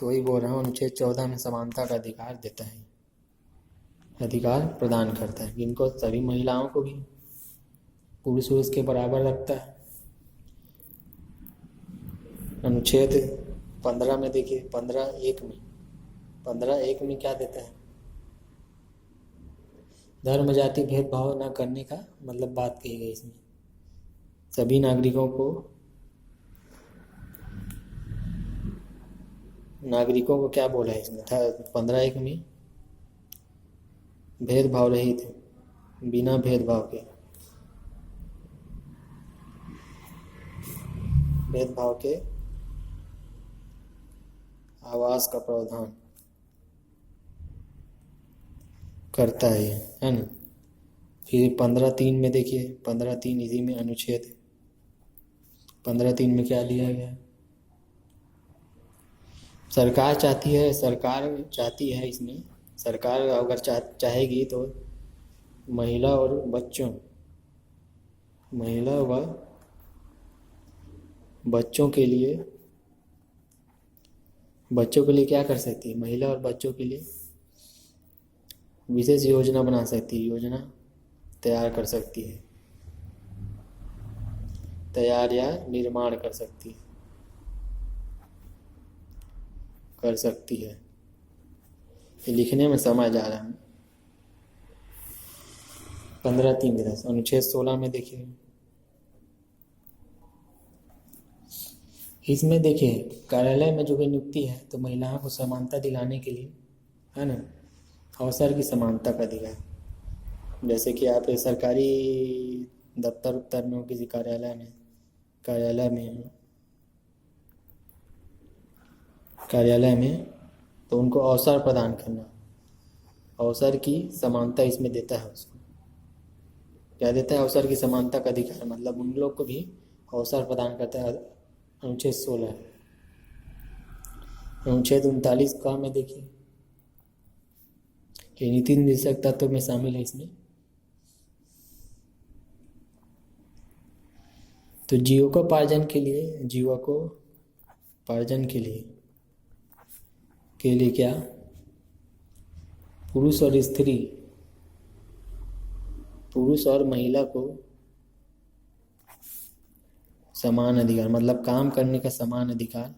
तो वही बोल रहा हूँ, अनुच्छेद 14 में समानता का अधिकार देता है, अधिकार प्रदान करता है, जिनको सभी महिलाओं को भी पुरुष के बराबर रखता है। अनुच्छेद 15 में देखिए, 15(1) में क्या देता है? धर्म जाति भेदभाव न करने का मतलब बात कही गई इसमें। सभी नागरिकों को क्या बोला है इसमें? था 15(1) में भेदभाव रहित, बिना भेदभाव के आवास का प्रावधान करता है ना। फिर 15(3) में देखिए, 15(3) इसी में अनुच्छेद 15(3) में क्या दिया गया है? सरकार चाहती है इसमें, सरकार अगर चाहेगी तो महिला व बच्चों के लिए क्या कर सकती है? महिला और बच्चों के लिए विशेष योजना बना सकती है, योजना तैयार कर सकती है, तैयार या निर्माण कर सकती है। ये लिखने में समय जा रहा है। 15(3) अनुच्छेद 16 में देखिए, इसमें देखिए कार्यालय में जो भी नियुक्ति है तो महिलाओं को समानता दिलाने के लिए, है ना, अवसर की समानता का अधिकार। जैसे कि आप सरकारी दफ्तर में हो, किसी कार्यालय में तो उनको अवसर प्रदान करना, अवसर की समानता इसमें देता है। उसको क्या देता है? अवसर की समानता का अधिकार, मतलब उन लोग को भी अवसर प्रदान करता है। अनुच्छेद 16। अनुच्छेद 39 का में देखिए, ये नीति निर्देशक तत्व में शामिल है इसमें। तो जीविकोपार्जन के लिए क्या पुरुष और महिला को समान अधिकार, मतलब काम करने का समान अधिकार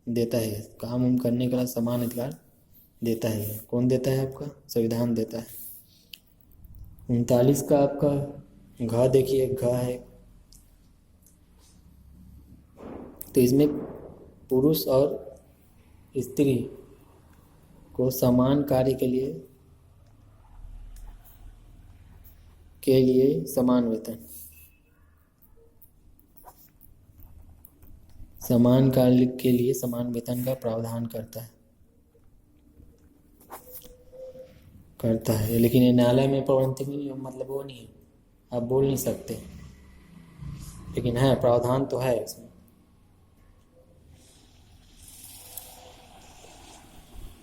देता है। काम करने का समान अधिकार देता है। कौन देता है? आपका संविधान देता है। 39 का आपका घ देखिए, घ है तो इसमें पुरुष और स्त्री को समान कार्य के लिए समान वेतन, समान कार्य के लिए समान वेतन का प्रावधान करता है। लेकिन ये न्यायालय में प्रवर्तित मतलब वो नहीं है, आप बोल नहीं सकते, लेकिन है, प्रावधान तो है इसमें।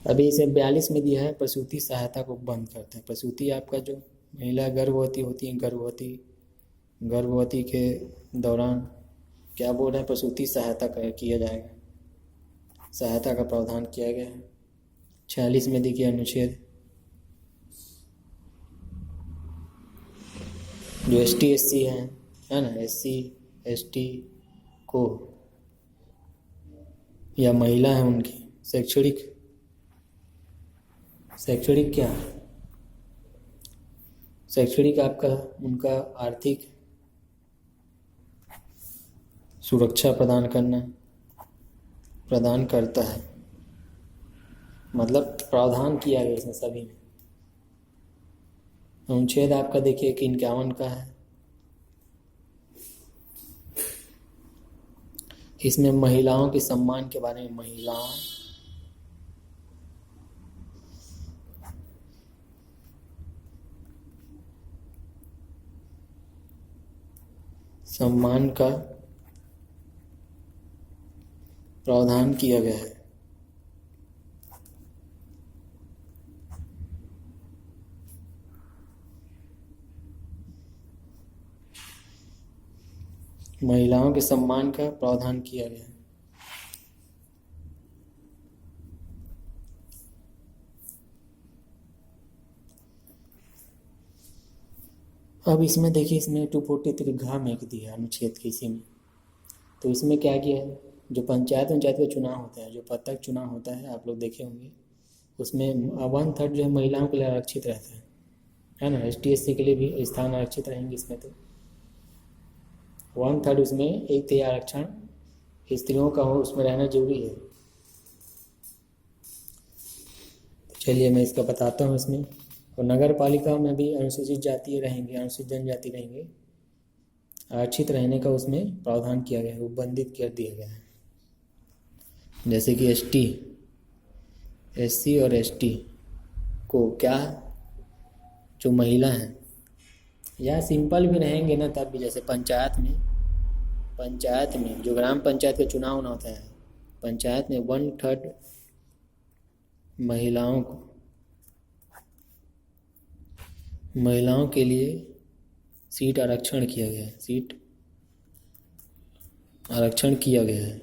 अभी इसे 42 में दिया है, प्रसूति सहायता को बंद करते हैं। प्रसूति आपका जो महिला गर्भवती होती है, गर्भवती के दौरान क्या बोल रहे हैं? प्रसूति सहायता किया जाएगा, सहायता का प्रावधान किया गया है। 46 में देखिए अनुच्छेद, जो ST/SC है ना, SC/ST को या महिला है उनकी शैक्षणिक क्या, शैक्षणिक आपका उनका आर्थिक सुरक्षा प्रदान करता है, मतलब प्रावधान किया गया इसमें सभी में। अनुच्छेद आपका देखिए कि 51 का है, इसमें महिलाओं के सम्मान के बारे में, महिलाओं सम्मान का प्रावधान किया गया है। महिलाओं के सम्मान का प्रावधान किया गया है। अब इसमें देखिए, इसमें 243 घ में दिया है अनुच्छेद के इसी में। तो इसमें क्या किया है, जो पंचायत का चुनाव होता है, जो प्रत्यक्ष चुनाव होता है, आप लोग देखे होंगे, उसमें 1/3 जो है महिलाओं के लिए आरक्षित रहता है ना। ST SC के लिए भी स्थान आरक्षित रहेंगे इसमें। तो 1/3 उसमें एक तो आरक्षण स्त्रियों का हो, उसमें रहना जरूरी है। तो चलिए मैं इसका बताता हूँ इसमें। और नगर पालिका में भी अनुसूचित जाति रहेंगे, अनुसूचित जनजाति रहेंगे, आरक्षित रहने का उसमें प्रावधान किया गया है, उपबंधित कर दिया गया है। जैसे कि ST SC और ST को क्या, जो महिला हैं या सिंपल भी रहेंगे ना तब भी, जैसे पंचायत में जो ग्राम पंचायत का चुनाव होना होता है, पंचायत में 1/3 महिलाओं के लिए सीट आरक्षण किया गया है, सीट आरक्षण किया गया है।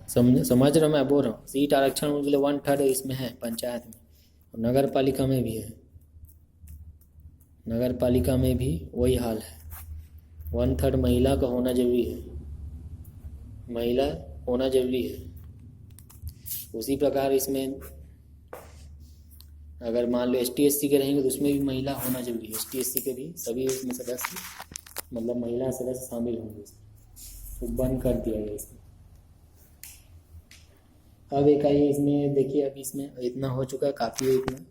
समझ रहे हो मैं बोल रहा हूँ, सीट आरक्षण उनके लिए 1/3 इसमें है पंचायत में। और नगर पालिका में भी है, नगर पालिका में भी वही हाल है, 1/3 महिला का होना जरूरी है, महिला होना जरूरी है। उसी प्रकार इसमें अगर मान लो ST SC के रहेंगे तो उसमें भी महिला होना जरूरी है। ST SC के भी सभी इसमें सदस्य, मतलब महिला सदस्य शामिल होंगे, तो बंद कर दिया गया इसमें। अब एक आइए इसमें देखिए, अभी इसमें इतना हो चुका है, काफ़ी है इतना,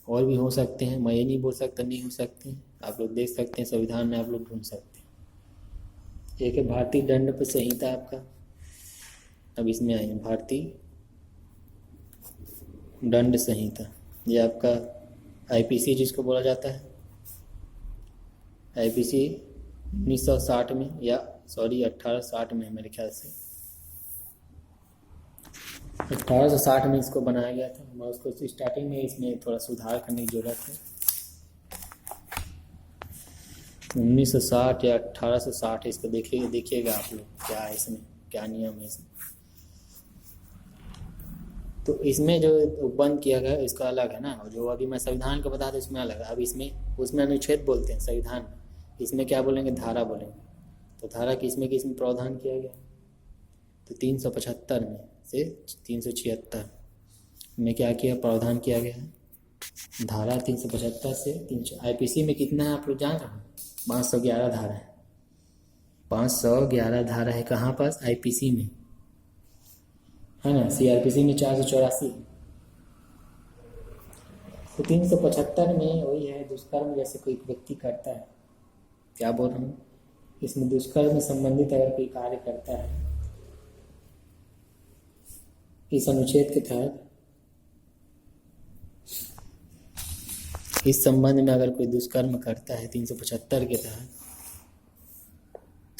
और भी हो सकते हैं, मैं ये नहीं बोल सकता नहीं हो सकते हैं, आप लोग देख सकते हैं संविधान में, आप लोग ढूंढ सकते हैं। एक है भारतीय दंड संहिता आपका। अब इसमें आइए भारतीय दंड संहिता, ये आपका IPC जिसको बोला जाता है, IPC 1960 में, या सॉरी 1860 में, मेरे ख्याल से 1860 में इसको बनाया गया था। मैं उसको स्टार्टिंग में इसमें थोड़ा सुधार करने की जरूरत है। 1960 या 1860, इसको देखिएगा आप लोग क्या है इसमें, क्या नियम है इसमें। तो इसमें जो बंद किया गया इसका अलग है ना, और जो अभी मैं संविधान का बता दूं इसमें अलग है। अब इसमें उसमें अनुच्छेद बोलते हैं संविधान में, इसमें क्या बोलेंगे, धारा बोलेंगे। तो धारा किसमें प्रावधान किया गया, तो 375 में से 376 में क्या किया, प्रावधान किया गया है। धारा 375 से 300, IPC में कितना है आप लोग जान रहे हैं, 511 धारा है, 511 धारा है। कहाँ पास, IPC में है ना। CRPC में 484। तो 375 में वही है, दुष्कर्म जैसे कोई व्यक्ति करता है, क्या बोल रहा हूँ, इसमें दुष्कर्म में संबंधित अगर कोई कार्य करता है इस अनुच्छेद के तहत, इस संबंध में अगर कोई दुष्कर्म करता है 375 के तहत,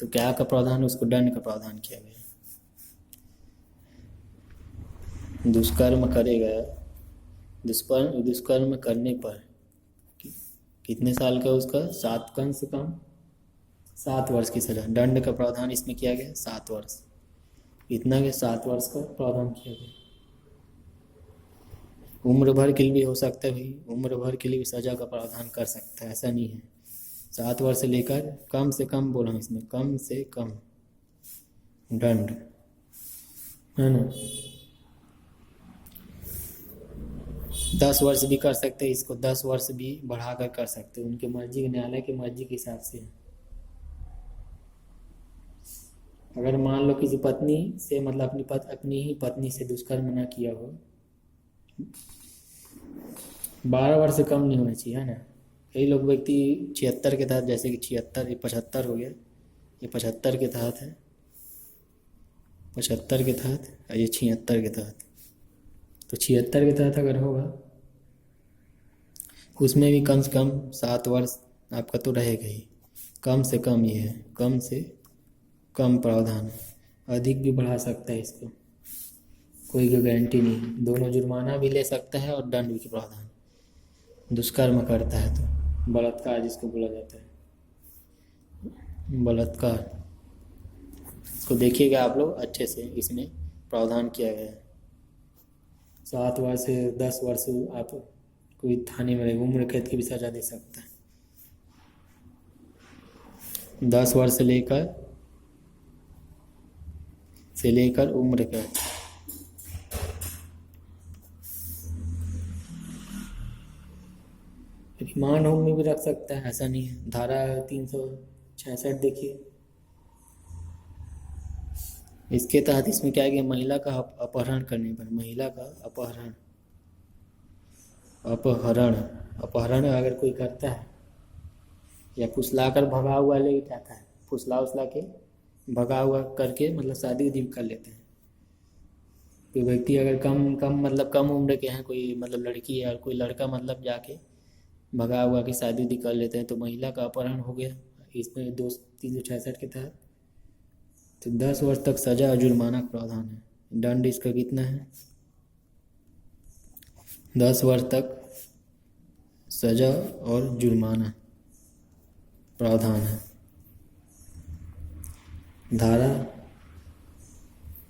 तो क्या का प्रावधान, उसको दंड का प्रावधान किया गया। दुष्कर्म करेगा, दुष्कर्म करने पर कितने साल का उसका, कम से कम 7 वर्ष की सजा। दंड का प्रावधान इसमें किया गया 7 वर्ष, इतना के 7 वर्ष का प्रावधान किया गया। उम्र भर के लिए भी हो सकता है भाई, उम्र भर के लिए भी सजा का प्रावधान कर सकता है, ऐसा नहीं है। 7 वर्ष से लेकर कम से कम बोला हूँ इसमें, कम से कम दंड है ना। 10 वर्ष भी कर सकते हैं इसको, 10 वर्ष भी बढ़ाकर कर सकते हैं, उनकी मर्जी, न्यायालय की मर्जी के हिसाब से। अगर मान लो किसी पत्नी से, मतलब अपनी ही पत्नी से दुष्कर्म ना किया हो, 12 वर्ष से कम नहीं होना चाहिए, है ना। कई लोग व्यक्ति 76 के तहत, जैसे कि 76, ये 75 हो गया, ये 75 के तहत है, 75 के तहत, ये 76 के तहत। तो 76 के तहत अगर होगा, उसमें भी कम से कम 7 वर्ष आपका तो रहेगा ही, कम से कम ये है, कम से कम प्रावधान, अधिक भी बढ़ा सकता है इसको, कोई गारंटी नहीं। दोनों जुर्माना भी ले सकता है और दंड भी प्रावधान, दुष्कर्म करता है तो, बलात्कार जिसको बोला जाता है, बलात्कार, इसको देखिएगा आप लोग अच्छे से, इसमें प्रावधान किया गया है। 7 वर्ष से 10 वर्ष आप कोई थाने में उम्र कैद की भी सजा दे सकता है, 10 वर्ष से लेकर उम्र का। रिमांड होम में भी रख सकता है, ऐसा नहीं है। धारा 366 देखिए, इसके तहत इसमें क्या है कि महिला का अपहरण करने पर, महिला का अपहरण अगर कोई करता है या फुसला कर भगा हुआ ले जाता है, फुसला उसला के भगा हुआ करके मतलब शादी उदी कर लेते हैं। कोई व्यक्ति अगर कम उम्र के हैं, कोई मतलब लड़की है और कोई लड़का मतलब जाके भगा हुआ के शादी उदी कर लेते हैं, तो महिला का अपहरण हो गया इसमें 366 के तहत। तो 10 वर्ष तक सजा और जुर्माना का प्रावधान है। दंड इसका कितना है? 10 वर्ष तक सजा और जुर्माना प्रावधान है। धारा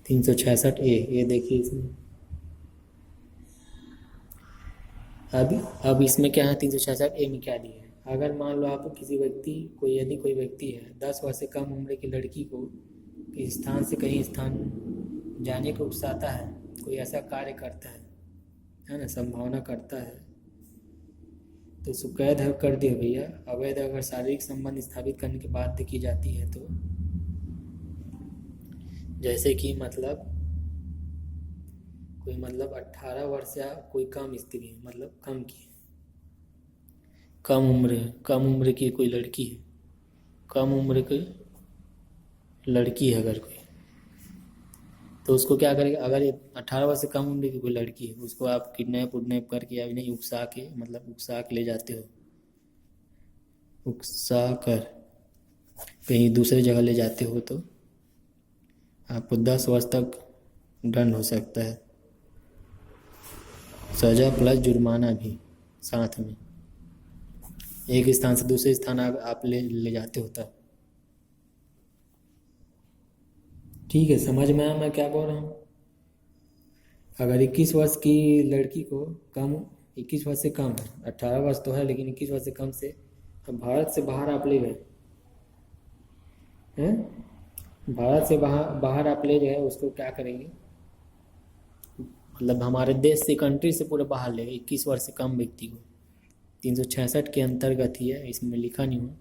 366A, ये देखिए इसमें। अब इसमें क्या है, 366A में क्या दिया है? अगर मान लो आप यदि कोई व्यक्ति है 10 वर्ष से कम उम्र की लड़की को इस स्थान से कहीं स्थान जाने को उकसाता है, कोई ऐसा कार्य करता है ना, संभावना करता है, तो उसको कैद कर दिया भैया। अवैध अगर शारीरिक संबंध स्थापित करने की बात की जाती है, तो जैसे कि मतलब कोई 18 वर्ष या कोई कम स्त्री, मतलब कम उम्र की कोई लड़की है, कम उम्र की लड़की है अगर कोई, तो उसको क्या करेगा? अगर ये 18 वर्ष से कम उम्र की कोई लड़की है, उसको आप किडनैप उडनैप करके या नहीं उकसा के ले जाते हो, उकसा कर कहीं दूसरी जगह ले जाते हो, तो आपको 10 वर्ष तक दंड हो सकता है, सजा प्लस जुर्माना भी साथ में। एक स्थान से दूसरे स्थान आप ले जाते हो तब। ठीक है, समझ में आया मैं क्या बोल रहा हूँ? अगर 21 वर्ष की लड़की को 21 वर्ष से कम है, 18 वर्ष तो है लेकिन 21 वर्ष से कम से भारत से बाहर आप ले गए हैं, भारत से बाहर आप ले गए, उसको क्या करेंगे? मतलब हमारे देश से, कंट्री से पूरे बाहर ले गए 21 वर्ष से कम व्यक्ति को। 366 के अंतर्गत ही है, इसमें लिखा नहीं हुआ।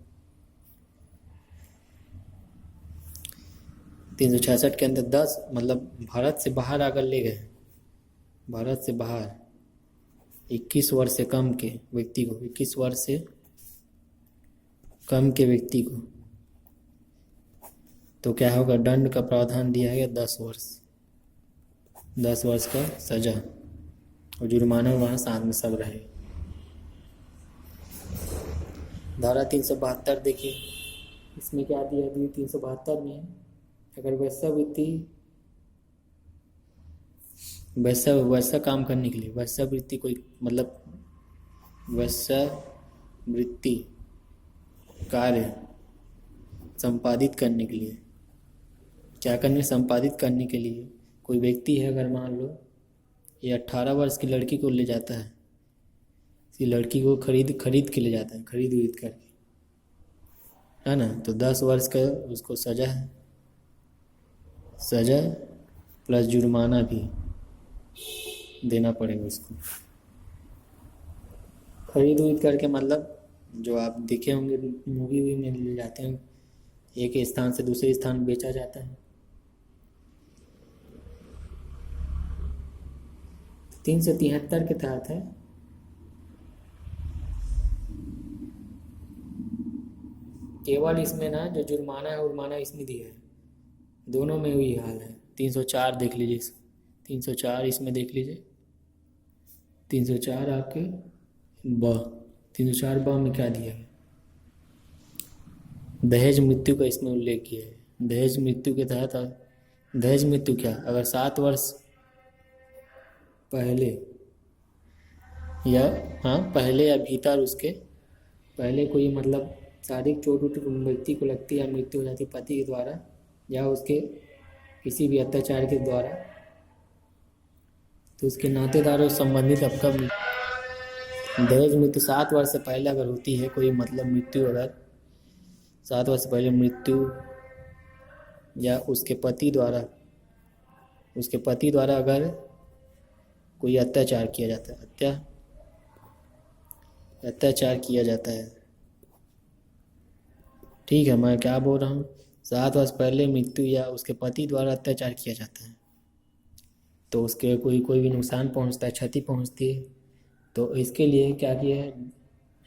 366 के अंदर 10 मतलब भारत से बाहर अगर ले गए, भारत से बाहर 21 वर्ष से कम के व्यक्ति को, 21 वर्ष से कम के व्यक्ति को, तो क्या होगा? दंड का प्रावधान दिया गया 10 वर्ष का सजा और जुर्माना वहाँ साथ में सब रहे। धारा 372 देखिए, इसमें क्या दिया? 372 में अगर वैसा काम करने के लिए, वैश्यावृत्ति कोई मतलब वैश्यावृत्ति कार्य संपादित करने के लिए, क्या संपादित करने के लिए कोई व्यक्ति है, अगर मान लो ये 18 वर्ष की लड़की को ले जाता है, इसी लड़की को खरीद के ले जाता है, खरीद करके, है ना, तो 10 वर्ष का उसको सजा है, सजा प्लस जुर्माना भी देना पड़ेगा उसको। खरीद करके मतलब जो आप देखे होंगे मूवी में ले जाते हैं, एक स्थान से दूसरे स्थान बेचा जाता है। 373 के तहत है। केवल इसमें ना जो जुर्माना है उर्माना इसमें दिया है, दोनों में वही हाल है। 304 देख लीजिए, 304 इसमें देख लीजिए, 304 आपके 304 में क्या दिया है? दहेज मृत्यु का इसमें उल्लेख किया है। दहेज मृत्यु के तहत, दहेज मृत्यु क्या? अगर 7 वर्ष पहले या भीतर, उसके पहले कोई मतलब शारीरिक चोट व्यक्ति को लगती है या मृत्यु हो जाती पति के द्वारा या उसके किसी भी अत्याचार के द्वारा, तो उसके नातेदारों संबंधित आपका दहेज मृत्यु 7 वर्ष से पहले अगर होती है कोई मतलब मृत्यु, अगर 7 वर्ष पहले मृत्यु या उसके पति द्वारा अगर कोई अत्याचार किया जाता है, अत्याचार किया जाता है, ठीक है। मैं क्या बोल रहा हूँ, 7 वर्ष पहले मृत्यु या उसके पति द्वारा अत्याचार किया जाता है तो उसके कोई भी नुकसान पहुँचता है, क्षति पहुँचती है, तो इसके लिए क्या किया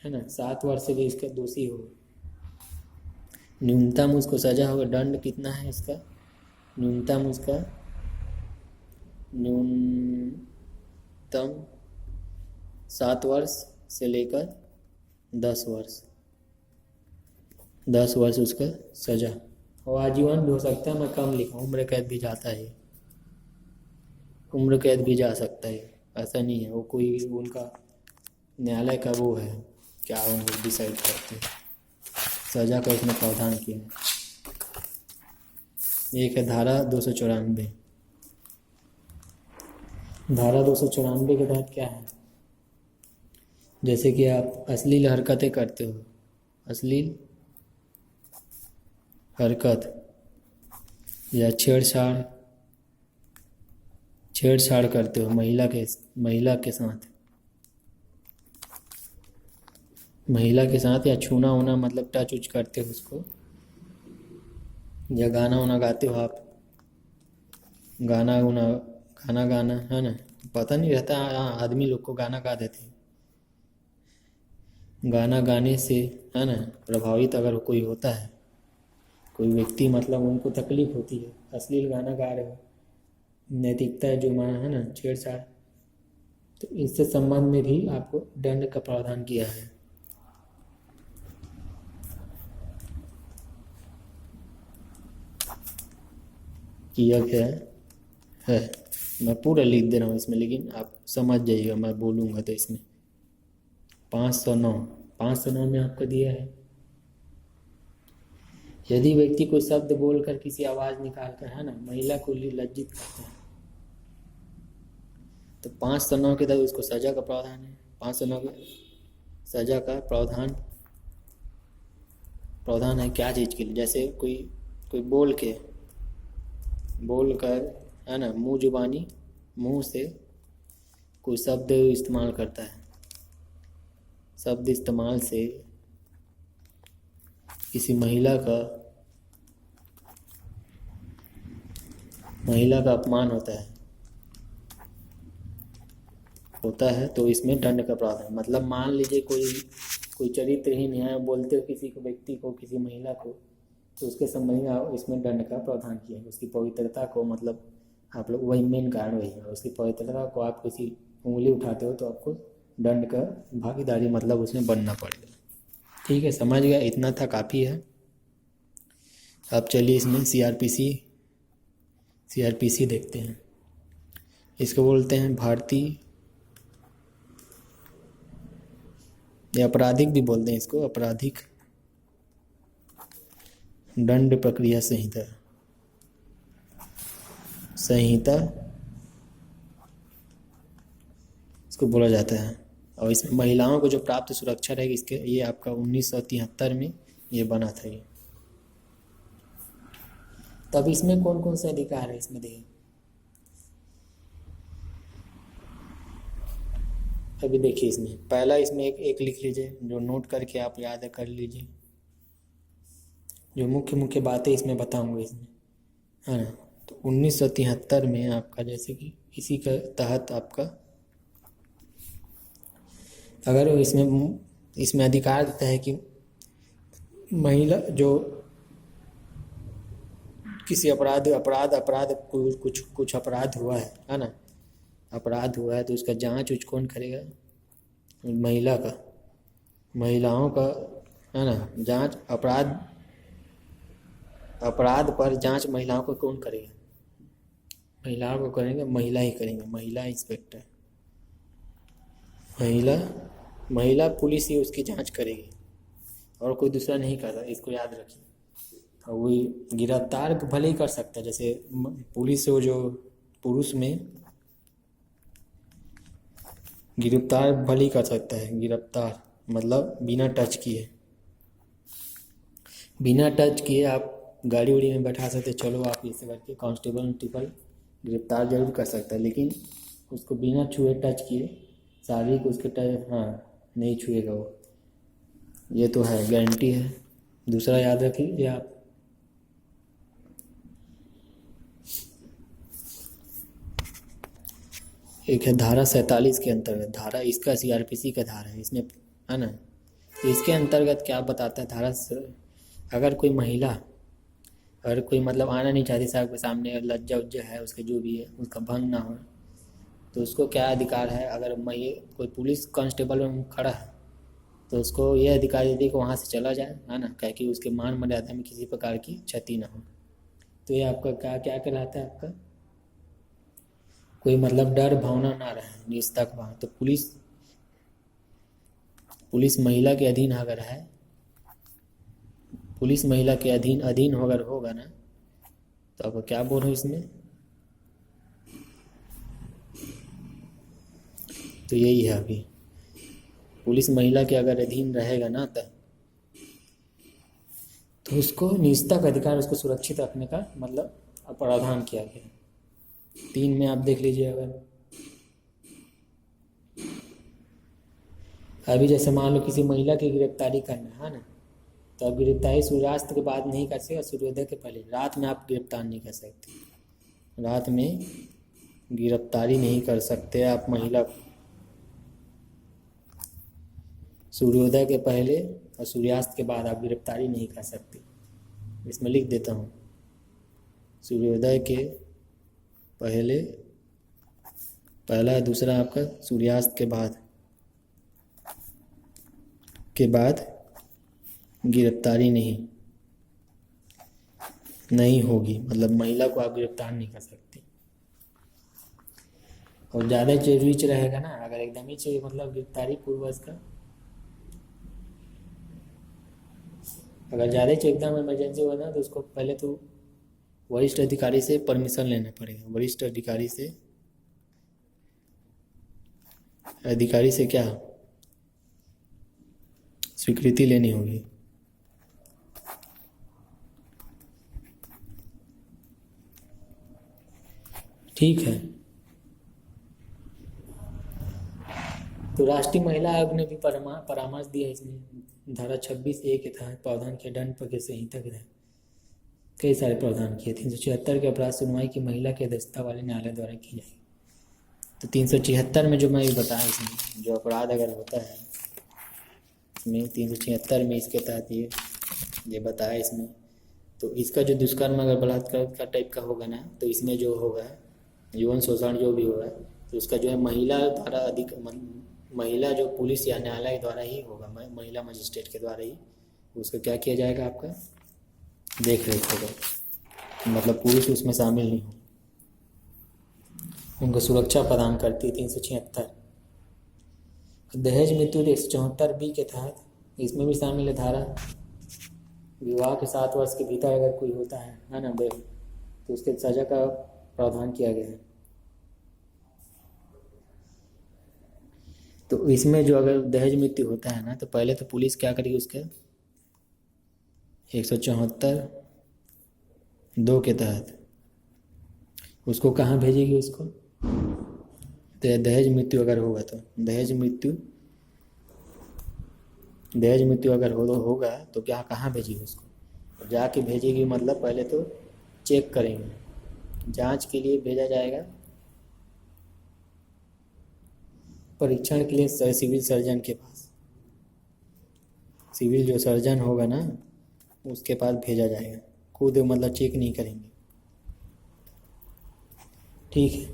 है ना, 7 वर्ष से भी इसका दोषी हो, न्यूनतम उसको सजा होगा। दंड कितना है इसका, न्यूनतम 7 वर्ष से लेकर 10 वर्ष, 10 वर्ष उसका सजा, और आजीवन भी हो सकता है। मैं कम लिखा, उम्र कैद भी जाता है, उम्र कैद भी जा सकता है, ऐसा नहीं है। वो कोई उनका न्यायालय का वो है, क्या उन लोग डिसाइड करते हैं, सजा का इसमें प्रावधान किया है। एक है धारा 294। धारा 294 के तहत क्या है, जैसे कि आप अश्लील हरकतें करते हो, अश्लील हरकत या छेड़छाड़ करते हो महिला के साथ या छूना होना मतलब टच उच करते हो उसको, या गाना वाना गाते हो आप, गाना गाना है ना, पता नहीं रहता, आदमी लोग को गाना गा देते हैं। गाना गाने से है ना प्रभावित अगर कोई होता है, कोई व्यक्ति, मतलब उनको तकलीफ होती है, अश्लील गाना गा रहे हो, नैतिकता जो माना है ना, छेड़छाड़, तो इससे संबंध में भी आपको दंड का प्रावधान किया है। किया गया है, मैं पूरा लिख दे रहा हूँ इसमें, लेकिन आप समझ जाइएगा, मैं बोलूँगा तो इसमें 509 में आपको दिया है, यदि व्यक्ति कोई शब्द बोलकर किसी आवाज़ निकालकर है ना महिला को लज्जित करते हैं तो 509 के तहत उसको सजा का प्रावधान है। 509 के सजा का प्रावधान है क्या चीज़ के लिए, जैसे कोई बोल कर है ना मुंह से कोई शब्द इस्तेमाल करता है, शब्द इस्तेमाल से किसी महिला का अपमान होता है तो इसमें दंड का प्रावधान, मतलब मान लीजिए कोई चरित्रहीन है, बोलते हो किसी को, व्यक्ति को, किसी महिला को, तो उसके संबंध इसमें दंड का प्रावधान किया है। उसकी पवित्रता को, मतलब आप लोग, वही मेन कारण वही है, उसकी पवित्रता को आप किसी उंगली उठाते हो तो आपको दंड का भागीदारी, मतलब उसमें बनना पड़ेगा। ठीक है, समझ गया, इतना था, काफ़ी है। अब चलिए इसमें सीआरपीसी देखते हैं। इसको बोलते हैं भारतीय, या आपराधिक भी बोलते हैं इसको, आपराधिक दंड प्रक्रिया संहिता इसको बोला जाता है। और इसमें महिलाओं को जो प्राप्त सुरक्षा रहेगी, इसके ये आपका 1973 में ये बना था ये। तब इसमें कौन कौन से अधिकार है इसमें देखिए, अभी देखिए इसमें पहला, इसमें एक लिख लीजिए, जो नोट करके आप याद कर लीजिए, जो मुख्य बातें इसमें बताऊंगा इसमें, है ना। तो 1973 में आपका, जैसे कि इसी के तहत आपका, अगर इसमें अधिकार देता है कि महिला जो किसी अपराध कुछ अपराध हुआ है ना, अपराध हुआ है तो उसका जांच कौन करेगा, महिलाओं का है ना, जांच, अपराध पर जांच महिलाओं को कौन करेगा, महिलाओं को करेंगे, महिला ही करेंगे, महिला इंस्पेक्टर, महिला पुलिस ही उसकी जांच करेगी और कोई दूसरा नहीं कर रहा, इसको याद रखिए। और वही गिरफ्तार भले ही कर सकता है, जैसे पुलिस हो जो पुरुष में गिरफ्तार भले ही कर सकता है, गिरफ्तार मतलब बिना टच किए, बिना टच किए आप गाड़ी उड़ी में बैठा सकते, चलो आप ऐसे करके कांस्टेबल ट्रिपल गिरफ्तार जरूर कर सकता है, लेकिन उसको बिना छुए टच किए शारीरिक उसके टच, हाँ, नहीं छुएगा वो, ये तो है, गारंटी है। दूसरा याद रखिए आप, एक है धारा 47 के अंतर्गत, धारा इसका सीआरपीसी का धारा है इसमें, है ना। तो इसके अंतर्गत क्या बताता है धारा अगर कोई महिला, अगर कोई मतलब आना नहीं चाहती साहब के सामने, लज्जा उज्जा है उसके जो भी है उसका भंग ना हो, तो उसको क्या अधिकार है, अगर मैं कोई पुलिस कांस्टेबल में खड़ा है तो उसको ये अधिकार देती है कि वहाँ से चला जाए, है ना, क्या कि उसके मान मर्यादा में किसी प्रकार की क्षति ना हो। तो ये आपका क्या क्या कहलाता है, आपका कोई मतलब डर भावना ना रहे, निजता का भाव। तो पुलिस महिला के अधीन अगर है, पुलिस महिला के अधीन अधीन अगर होगा ना, तो आपको क्या बोल रहे हो इसमें, तो यही है अभी, पुलिस महिला के अगर अधीन रहेगा ना तो उसको निजता का अधिकार, उसको सुरक्षित रखने का मतलब प्रावधान किया गया। 3 में आप देख लीजिए, अगर अभी जैसे मान लो किसी महिला की गिरफ्तारी करना है ना, तो आप गिरफ्तारी सूर्यास्त के बाद नहीं कर सकते और सूर्योदय के पहले, रात में आप गिरफ्तार नहीं कर सकते, रात में गिरफ्तारी नहीं कर सकते आप महिला को, सूर्योदय के पहले और सूर्यास्त के बाद आप गिरफ्तारी नहीं कर सकते। इसमें लिख देता हूँ, सूर्योदय के पहले पहला, दूसरा आपका सूर्यास्त के बाद गिरफ्तारी नहीं होगी, मतलब महिला को आप गिरफ्तार नहीं कर सकते। और ज़्यादा रिच रहेगा ना, अगर एकदम ही चाहिए मतलब गिरफ्तारी पूर्वज का, अगर ज़्यादा ही एकदम इमरजेंसी हो ना, तो उसको पहले तो वरिष्ठ अधिकारी से परमिशन लेना पड़ेगा, वरिष्ठ अधिकारी से क्या स्वीकृति लेनी होगी। ठीक है, तो राष्ट्रीय महिला आयोग ने भी परामर्श दिया इसमें, धारा 26A के तहत प्रावधान के दंड प्रक्रिया संहिता के तहत कई सारे प्रावधान किए। 376 के अपराध सुनवाई की महिला की अध्यक्षता वाले न्यायालय द्वारा की जाएगी। तो 376 में जो मैं बताया, इसमें जो अपराध अगर होता है, इसमें 376 में इसके तहत ये बताया इसमें, तो इसका जो दुष्कर्म अगर बलात्कार का टाइप का होगा ना, तो इसमें जो होगा यौन शोषण जो भी होगा, तो उसका जो है महिला द्वारा महिला जो पुलिस या न्यायालय द्वारा ही होगा, महिला मजिस्ट्रेट के द्वारा ही उसका क्या किया जाएगा, आपका देख रेख होगा, मतलब पुलिस उसमें शामिल नहीं हो, उनको सुरक्षा प्रदान करती है। 376 दहेज मृत्यु 174B के तहत इसमें भी शामिल है धारा, विवाह के 7 वर्ष के भीतर अगर कोई होता है ना, तो उसके सजा का प्रावधान किया गया है। तो इसमें जो अगर दहेज मृत्यु होता है ना, तो पहले तो पुलिस क्या करेगी, उसके 174(2) के तहत उसको कहाँ भेजेगी, उसको दहेज मृत्यु अगर होगा तो दहेज मृत्यु अगर होगा तो क्या कहाँ भेजेगी उसको, जाके भेजेगी, मतलब पहले तो चेक करेंगे, जांच के लिए भेजा जाएगा, परीक्षण के लिए सिविल सर्जन के पास, सिविल जो सर्जन होगा ना उसके पास भेजा जाएगा, खुद मतलब चेक नहीं करेंगे। ठीक है,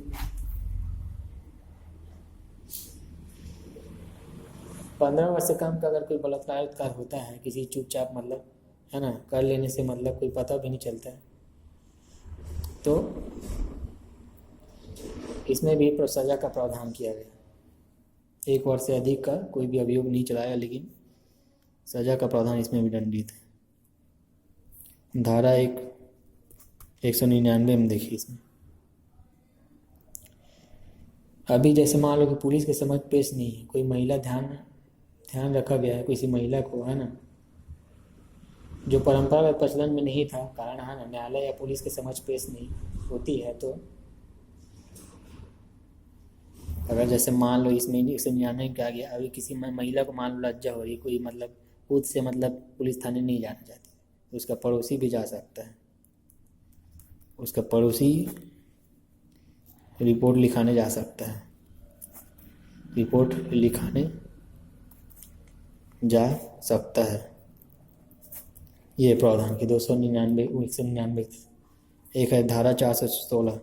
15 वर्ष से कम का अगर कोई बलात्कार होता है किसी चुपचाप, मतलब है ना, कर लेने से मतलब कोई पता भी नहीं चलता है, तो इसमें भी सजा का प्रावधान किया गया। 1 वर्ष से अधिक का कोई भी अभियोग नहीं चलाया, लेकिन सजा का प्रावधान इसमें भी दंडित है। धारा 199 में देखिए, इसमें अभी जैसे मान लो कि पुलिस के समक्ष पेश नहीं है कोई महिला, ध्यान रखा गया है किसी महिला को, है ना, जो परंपरागत प्रचलन में नहीं था, कारण है ना, न्यायालय या पुलिस के समझ पेश नहीं होती है, तो अगर जैसे मान लो इसमें 199 क्या गया, अभी किसी महिला को मान लो लज्जा हो रही, कोई मतलब खुद से मतलब पुलिस थाने नहीं जाना चाहती, तो उसका पड़ोसी भी जा सकता है, उसका पड़ोसी रिपोर्ट लिखाने जा सकता है, रिपोर्ट लिखाने जा सकता है। ये प्रावधान की 299 199 एक है धारा 416,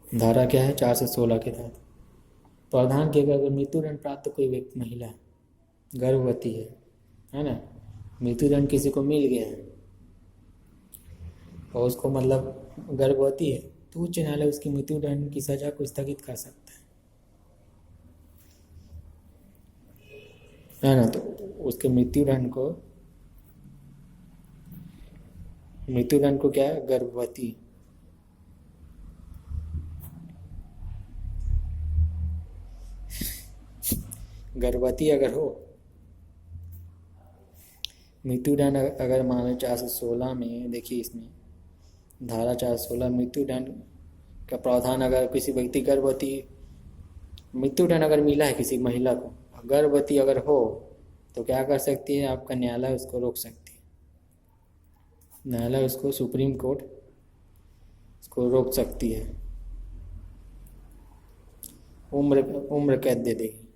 धारा क्या है 416 के तहत प्रावधान के अगर मृत्युदंड प्राप्त कोई व्यक्ति महिला गर्भवती है ना, मृत्युदंड किसी को मिल गया है और उसको मतलब गर्भवती है, तो उच्च न्यायालय उसकी मृत्युदंड की सजा को स्थगित कर सकता है ना। तो उसके मृत्युदंड को क्या है, गर्भवती अगर हो, मृत्युदंड अगर मान लो 416 में देखिए, इसमें धारा 416 मृत्युदंड का प्रावधान, अगर किसी व्यक्ति गर्भवती, मृत्युदंड अगर मिला है किसी महिला को, गर्भवती अगर हो, तो क्या कर सकती है आपका न्यायालय उसको रोक सकती है, न्यायालय उसको सुप्रीम कोर्ट उसको रोक सकती है, उम्र कैद दे देगी,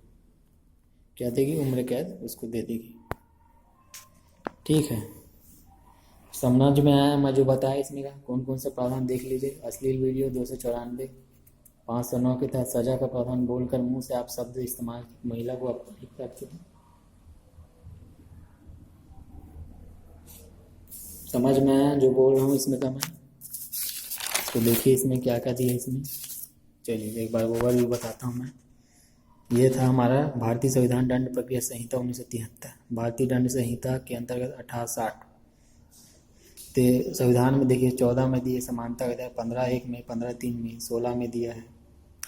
क्या देगी, उम्र कैद उसको दे देगी। ठीक है, समझ में आया मैं जो बताया इसमें का कौन कौन सा प्रावधान देख लीजिए। अश्लील वीडियो 294, 509 के तहत सजा का प्रावधान, बोलकर मुंह से आप शब्द इस्तेमाल, महिला को अपमानित करते हैं। समझ में आया जो बोल रहा हूँ इसमें का मैं, तो देखिए इसमें क्या क्या दिया इसमें। चलिए एक बार ओवरव्यू बताता हूँ मैं। ये था हमारा भारतीय संविधान दंड प्रक्रिया संहिता 1973, भारतीय दंड संहिता के अंतर्गत 1860 संविधान में देखिए 14 में दिए समानता का है, 15(1) में, 15(3) में, 16 में दिया है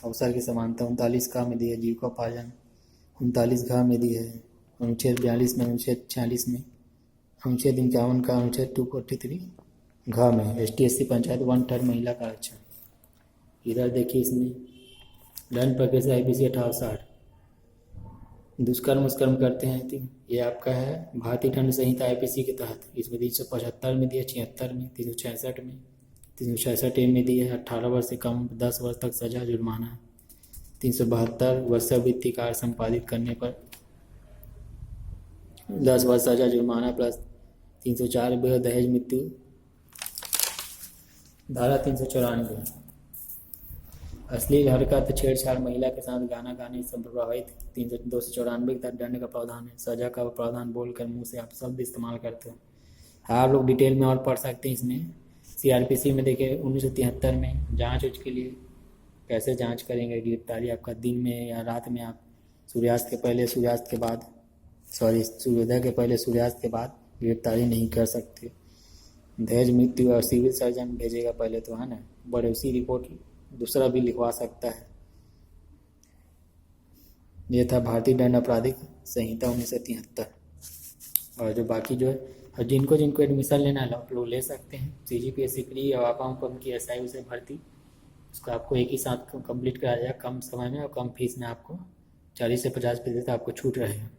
अवसर की समानता, 39 का में दिया है जीविकोपार्जन, 39 घ में दिया है, अनुच्छेद 42 में, अनुच्छेद 46 में, अनुच्छेद 51 का, अनुच्छेद 243 घ में ST/SC पंचायत 1 थर्ड महिला का आरक्षण। इधर देखिए इसमें दंड प्रक्रिया से IPC 1860, दुष्कर्म उत्कर्म करते हैं तो ये आपका है भारतीय दंड संहिता IPC के तहत, इसमें 375 में दिया, 76 में, 366 में, 366 में दिया है 18 वर्ष से कम 10 वर्ष तक सजा जुर्माना, 372 वर्षावृत्ति कार्य संपादित करने पर 10 वर्ष सजा जुर्माना प्लस 304 दहेज मृत्यु, धारा 394 अश्लील हरकत छेड़छाड़ महिला के साथ गाना गाने से प्रभावित 294 के तहत दंड का प्रावधान है। सजा का प्रावधान बोलकर मुंह से आप शब्द इस्तेमाल करते हैं। आप लोग डिटेल में और पढ़ सकते हैं। इसमें CRPC में देखिए 1973 में जांच के लिए कैसे जांच करेंगे गिरफ्तारी, आपका दिन में या रात में, आप सूर्यास्त के पहले सूर्यास्त के बाद सूर्योदय के पहले सूर्यास्त के बाद गिरफ्तारी नहीं कर सकते। दहेज मृत्यु और सिविल सर्जन भेजेगा पहले तो, है ना, बड़े उसी रिपोर्ट दूसरा भी लिखवा सकता है। ये था भारतीय दंड आपराधिक संहिता 1973। और जो बाकी जो है, और जिनको एडमिशन लेना है आप लोग ले सकते हैं। CGPSC प्री और आपाम की SI से भर्ती, उसको आपको एक ही साथ कंप्लीट कराया जाएगा, कम समय में और कम फीस में, आपको 40 से 50% आपको छूट रहेगा।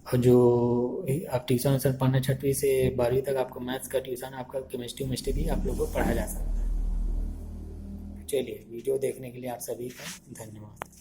और जो आप ट्यूशन पढ़ना 6वीं से 12वीं तक, आपको मैथ्स का ट्यूशन, आपका केमिस्ट्री भी आप लोगों को पढ़ाया जा सकता है। चलिए, वीडियो देखने के लिए आप सभी का धन्यवाद।